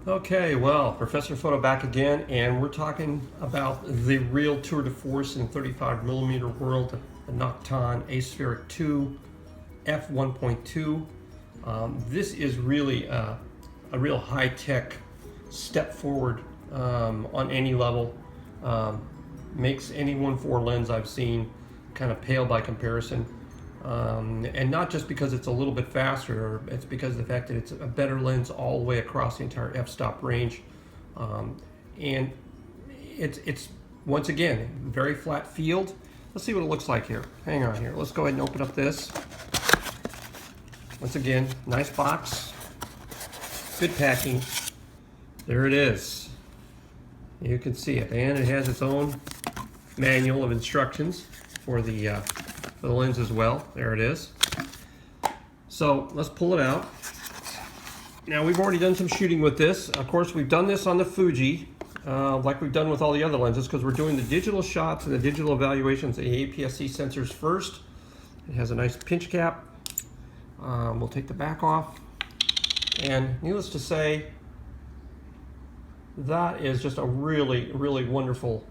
Okay, well, Professor Foto back again, and we're talking about the real tour de force in 35mm world, the Nokton Aspherical 2 F1.2. This is really a real high-tech step forward on any level. Makes any 1.4 lens I've seen kind of pale by comparison. And not just because it's a little bit faster, it's because of the fact that it's a better lens all the way across the entire f-stop range. And it's once again, very flat field. Let's see what it looks like here. Hang on here. Let's go ahead and open up this. Once again, nice box, good packing. There it is. You can see it, and it has its own manual of instructions for the lens as well. There it is. So let's pull it out. Now we've already done some shooting with this. Of course, we've done this on the Fuji, like we've done with all the other lenses, because we're doing the digital shots and the digital evaluations of the APS-C sensors first. It has a nice pinch cap. We'll take the back off, and needless to say, that is just a really, really wonderful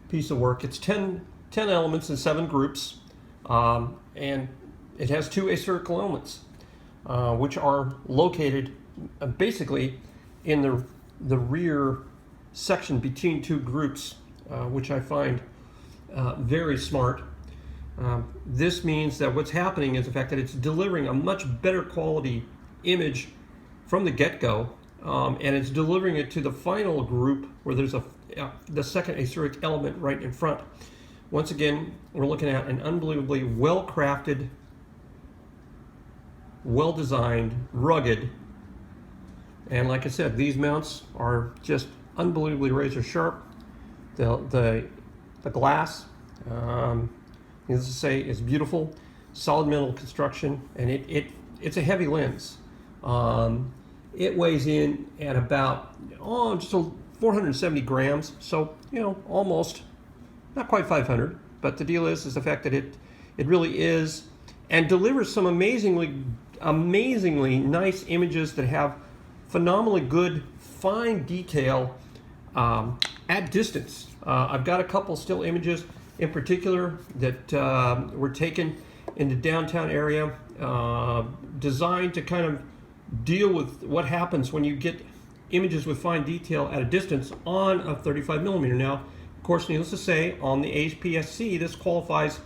piece of work. It's 10 elements in 7 groups, and it has 2 aspherical elements, which are located basically in the rear section between 2 groups, which I find very smart. This means that what's happening is the fact that it's delivering a much better quality image from the get-go, and it's delivering it to the final group where there's the second aspheric element right in front. Once again, we're looking at an unbelievably well-crafted, well-designed, rugged, and like I said, these mounts are just unbelievably razor sharp. The glass, needless to say, is beautiful, solid metal construction, and it's a heavy lens. It weighs in at about just 470 grams, so almost, not quite 500. But the deal is the fact that it really is, and delivers some amazingly nice images that have phenomenally good fine detail at distance. I've got a couple still images in particular that were taken in the downtown area, designed to kind of deal with what happens when you get images with fine detail at a distance on a 35mm. Now, of course, needless to say, on the APS-C, this qualifies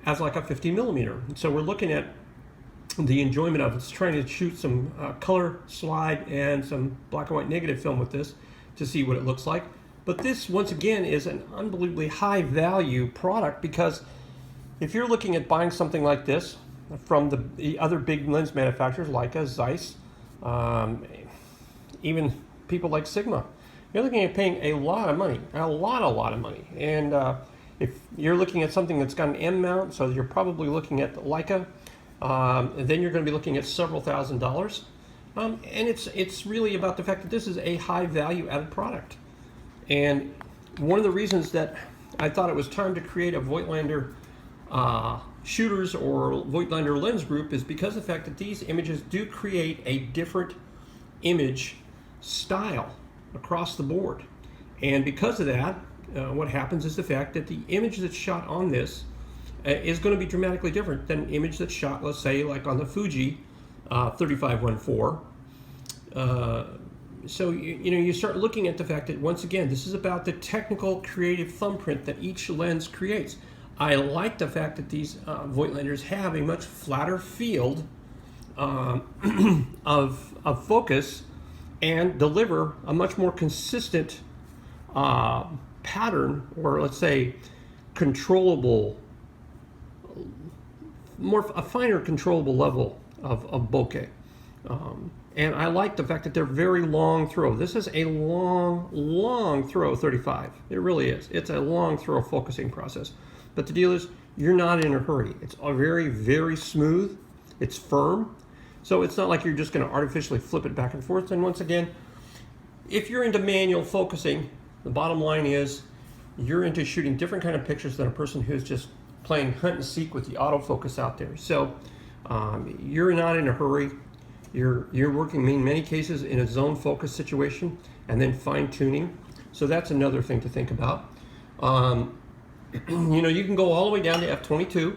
as like a 50mm. So we're looking at the enjoyment of it's trying to shoot some color slide and some black and white negative film with this to see what it looks like. But this, once again, is an unbelievably high value product, because if you're looking at buying something like this from the other big lens manufacturers like Zeiss, even people like Sigma, you're looking at paying a lot of money, a lot of money. And if you're looking at something that's got an M mount, so you're probably looking at Leica, then you're going to be looking at several $1,000s. And it's really about the fact that this is a high value added product. And one of the reasons that I thought it was time to create a Voigtlander shooters or Voigtlander lens group is because of the fact that these images do create a different image style across the board. And because of that, what happens is the fact that the image that's shot on this is going to be dramatically different than an image that's shot, let's say, like on the Fuji 35-1.4. So you start looking at the fact that, once again, this is about the technical creative thumbprint that each lens creates. I like the fact that these Voigtlanders have a much flatter field of focus and deliver a much more consistent pattern, or let's say controllable, a finer controllable level of bokeh. And I like the fact that they're very long throw. This is a long throw 35. It really is. It's a long throw focusing process. But the deal is, you're not in a hurry. It's very smooth. It's firm. So it's not like you're just going to artificially flip it back and forth. And once again, if you're into manual focusing, the bottom line is you're into shooting different kind of pictures than a person who's just playing hunt and seek with the autofocus out there. So you're not in a hurry. You're working in many cases in a zone focus situation and then fine tuning. So that's another thing to think about. You know, you can go all the way down to f/22.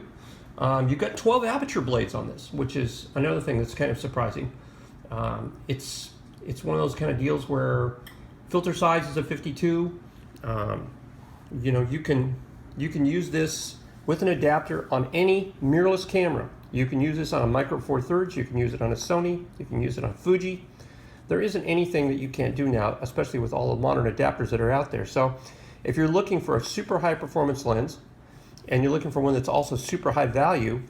You've got 12 aperture blades on this, which is another thing that's kind of surprising. It's one of those kind of deals where filter size is a 52. You know, you can use this with an adapter on any mirrorless camera. You can use this on a Micro Four Thirds. You can use it on a Sony. You can use it on Fuji. There isn't anything that you can't do now, especially with all the modern adapters that are out there. So if you're looking for a super high performance lens and you're looking for one that's also super high value,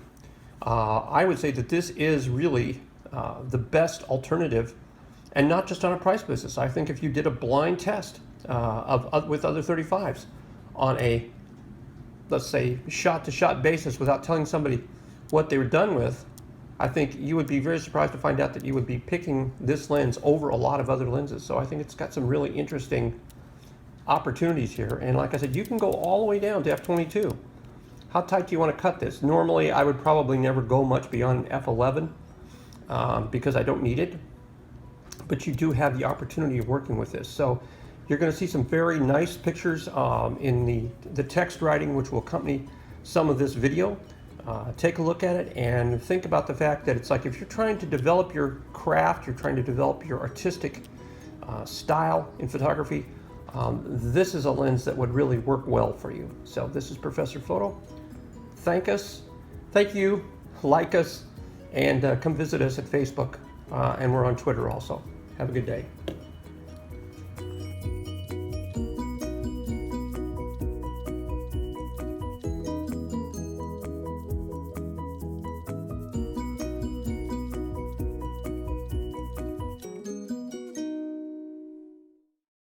I would say that this is really the best alternative, and not just on a price basis. I think if you did a blind test with other 35s on a, let's say, shot-to-shot basis without telling somebody what they were done with, I think you would be very surprised to find out that you would be picking this lens over a lot of other lenses. So I think it's got some really interesting opportunities here. And like I said, you can go all the way down to f/22. How tight do you want to cut this? Normally, I would probably never go much beyond f/11 because I don't need it. But you do have the opportunity of working with this. So you're going to see some very nice pictures in the text writing which will accompany some of this video. Take a look at it and think about the fact that it's like if you're trying to develop your craft, you're trying to develop your artistic style in photography, this is a lens that would really work well for you. So this is Professor Foto. Thank you, like us, and come visit us at Facebook, and we're on Twitter also. Have a good day.